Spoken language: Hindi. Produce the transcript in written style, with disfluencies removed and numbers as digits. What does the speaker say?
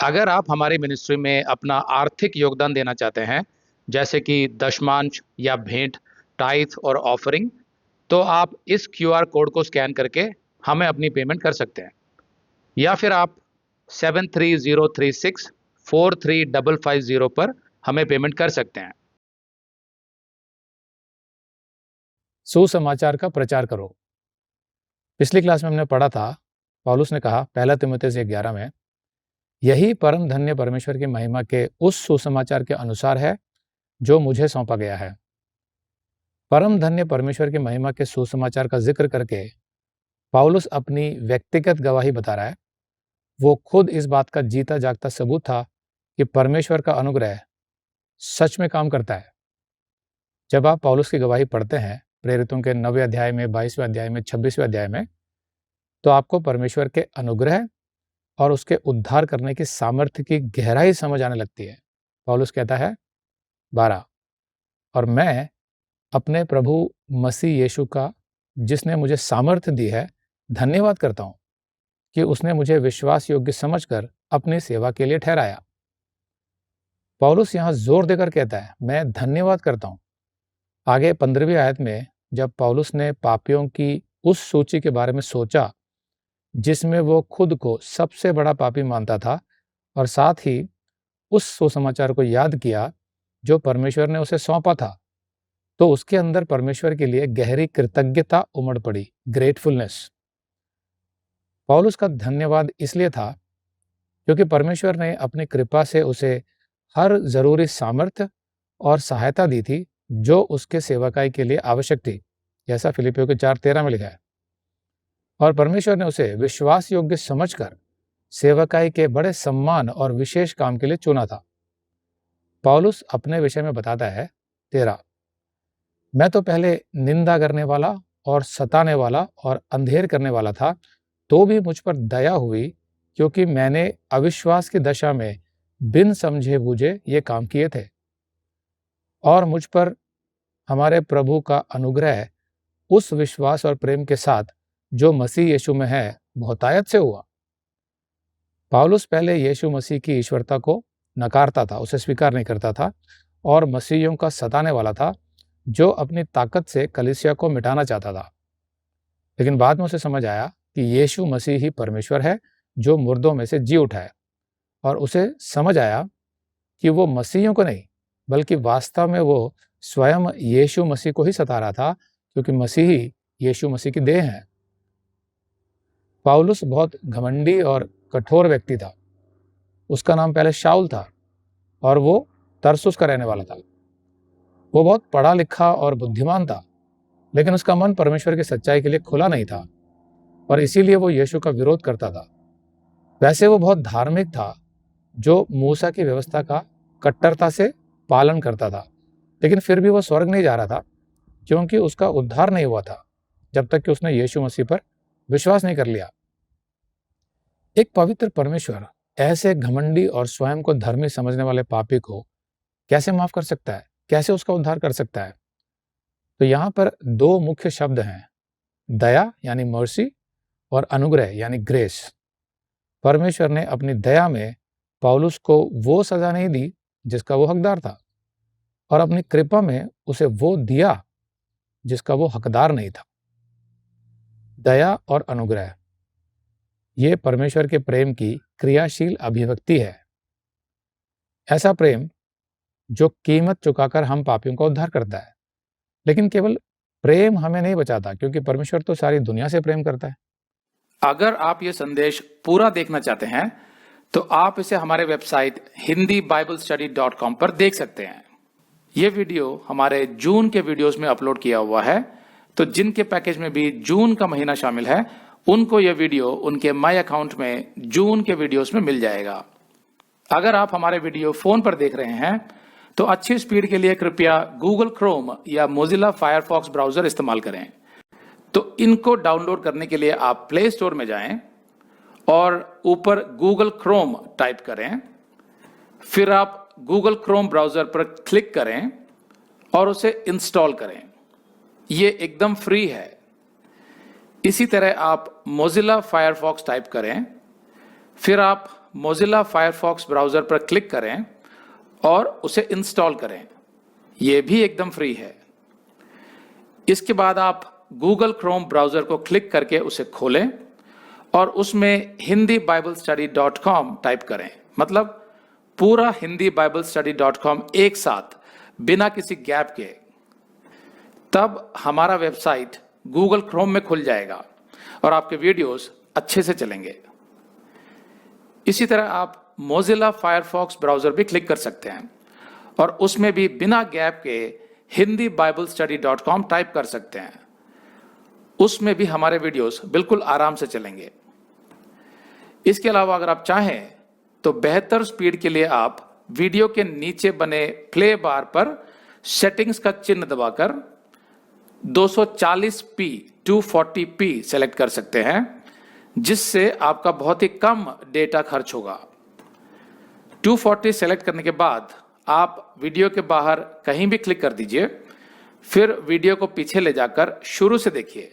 अगर आप हमारी मिनिस्ट्री में अपना आर्थिक योगदान देना चाहते हैं, जैसे कि दशमांश या भेंट, टाइथ और ऑफरिंग, तो आप इस क्यूआर कोड को स्कैन करके हमें अपनी पेमेंट कर सकते हैं। या फिर आप 7303643550 पर हमें पेमेंट कर सकते हैं। सुसमाचार का प्रचार करो। पिछली क्लास में हमने पढ़ा था, पौलुस ने कहा पहला तीमुथियुस 1:11 में, यही परम धन्य परमेश्वर की महिमा के उस सुसमाचार के अनुसार है जो मुझे सौंपा गया है। परम धन्य परमेश्वर की महिमा के सुसमाचार का जिक्र करके पौलुस अपनी व्यक्तिगत गवाही बता रहा है। वो खुद इस बात का जीता जागता सबूत था कि परमेश्वर का अनुग्रह सच में काम करता है। जब आप पौलुस की गवाही पढ़ते हैं प्रेरितों के 9वें अध्याय में, 22वें अध्याय में, 26वें अध्याय में, तो आपको परमेश्वर के अनुग्रह और उसके उद्धार करने की सामर्थ्य की गहराई समझ आने लगती है। पौलुस कहता है 12, और मैं अपने प्रभु मसीह यीशु का, जिसने मुझे सामर्थ्य दी है, धन्यवाद करता हूं कि उसने मुझे विश्वास योग्य समझकर अपनी सेवा के लिए ठहराया। पौलुस यहां जोर देकर कहता है मैं धन्यवाद करता हूं। आगे 15वीं आयत में जब पौलुस ने पापियों की उस सूची के बारे में सोचा जिसमें वो खुद को सबसे बड़ा पापी मानता था, और साथ ही उस सुसमाचार को याद किया जो परमेश्वर ने उसे सौंपा था, तो उसके अंदर परमेश्वर के लिए गहरी कृतज्ञता उमड़ पड़ी, ग्रेटफुलनेस। पौलुस का धन्यवाद इसलिए था क्योंकि परमेश्वर ने अपनी कृपा से उसे हर जरूरी सामर्थ्य और सहायता दी थी जो उसके सेवकाई के लिए आवश्यक थी, जैसा फिलिपियों के 4:13 में लिखा है। और परमेश्वर ने उसे विश्वास योग्य समझकर सेवकाई के बड़े सम्मान और विशेष काम के लिए चुना था। पौलुस अपने विषय में बताता है 13, मैं तो पहले निंदा करने वाला और सताने वाला और अंधेर करने वाला था, तो भी मुझ पर दया हुई क्योंकि मैंने अविश्वास की दशा में बिन समझे बूझे ये काम किए थे। और मुझ पर हमारे प्रभु का अनुग्रह उस विश्वास और प्रेम के साथ जो मसीह यीशु में है बहुतायत से हुआ। पौलुस पहले यीशु मसीह की ईश्वरता को नकारता था, उसे स्वीकार नहीं करता था और मसीहियों का सताने वाला था जो अपनी ताकत से कलीसिया को मिटाना चाहता था। लेकिन बाद में उसे समझ आया कि यीशु मसीह ही परमेश्वर है जो मुर्दों में से जी उठा है, और उसे समझ आया कि वो मसीहियों को नहीं बल्कि वास्तव में वो स्वयं यीशु मसीह को ही सता रहा था, क्योंकि मसीह ही यीशु मसीह की देह है। पौलुस बहुत घमंडी और कठोर व्यक्ति था। उसका नाम पहले शाऊल था और वो तरसुस का रहने वाला था। वो बहुत पढ़ा लिखा और बुद्धिमान था, लेकिन उसका मन परमेश्वर की सच्चाई के लिए खुला नहीं था और इसीलिए वो यीशु का विरोध करता था। वैसे वो बहुत धार्मिक था जो मूसा की व्यवस्था का कट्टरता से पालन करता था, लेकिन फिर भी वो स्वर्ग नहीं जा रहा था क्योंकि उसका उद्धार नहीं हुआ था जब तक कि उसने यीशु मसीह पर विश्वास नहीं कर लिया। एक पवित्र परमेश्वर ऐसे घमंडी और स्वयं को धर्मी समझने वाले पापी को कैसे माफ कर सकता है, कैसे उसका उद्धार कर सकता है? तो यहाँ पर दो मुख्य शब्द हैं, दया यानी मर्सी और अनुग्रह यानी ग्रेस। परमेश्वर ने अपनी दया में पौलुस को वो सजा नहीं दी जिसका वो हकदार था, और अपनी कृपा में उसे वो दिया जिसका वो हकदार नहीं था। दया और अनुग्रह ये परमेश्वर के प्रेम की क्रियाशील अभिव्यक्ति है। ऐसा प्रेम जो कीमत चुकाकर हम पापियों का उद्धार करता है। लेकिन केवल प्रेम हमें नहीं बचाता, क्योंकि परमेश्वर तो सारी दुनिया से प्रेम करता है। अगर आप ये संदेश पूरा देखना चाहते हैं तो आप इसे हमारे वेबसाइट hindiBiblestudy.com पर देख सकते हैं। ये वीडियो हमारे जून के वीडियोस में अपलोड किया हुआ है, तो जिनके पैकेज में भी जून का महीना शामिल है उनको यह वीडियो उनके माई अकाउंट में जून के वीडियोस में मिल जाएगा। अगर आप हमारे वीडियो फोन पर देख रहे हैं तो अच्छी स्पीड के लिए कृपया गूगल क्रोम या मोजिला फायरफॉक्स ब्राउजर इस्तेमाल करें। तो इनको डाउनलोड करने के लिए आप प्ले स्टोर में जाएं और ऊपर गूगल क्रोम टाइप करें, फिर आप गूगल क्रोम ब्राउजर पर क्लिक करें और उसे इंस्टॉल करें। ये एकदम फ्री है। इसी तरह आप मोजिला फायरफॉक्स टाइप करें, फिर आप मोजिला फायरफॉक्स ब्राउजर पर क्लिक करें और उसे इंस्टॉल करें। यह भी एकदम फ्री है। इसके बाद आप गूगल क्रोम ब्राउजर को क्लिक करके उसे खोलें और उसमें hindibiblesteady.com टाइप करें, मतलब पूरा hindibiblesteady.com एक साथ बिना किसी गैप के। तब हमारा वेबसाइट गूगल क्रोम में खुल जाएगा और आपके वीडियोस अच्छे से चलेंगे। इसी तरह आप मोजिला फायरफॉक्स ब्राउजर भी क्लिक कर सकते हैं और उसमें भी बिना गैप के hindibiblesteady.com टाइप कर सकते हैं। उसमें भी हमारे वीडियोस बिल्कुल आराम से चलेंगे। इसके अलावा अगर आप चाहें तो बेहतर स्पीड के लिए आप वीडियो के नीचे बने प्ले बार पर सेटिंग्स का चिन्ह दबाकर 240p 240p सेलेक्ट कर सकते हैं, जिससे आपका बहुत ही कम डेटा खर्च होगा। 240 सेलेक्ट करने के बाद आप वीडियो के बाहर कहीं भी क्लिक कर दीजिए, फिर वीडियो को पीछे ले जाकर शुरू से देखिए।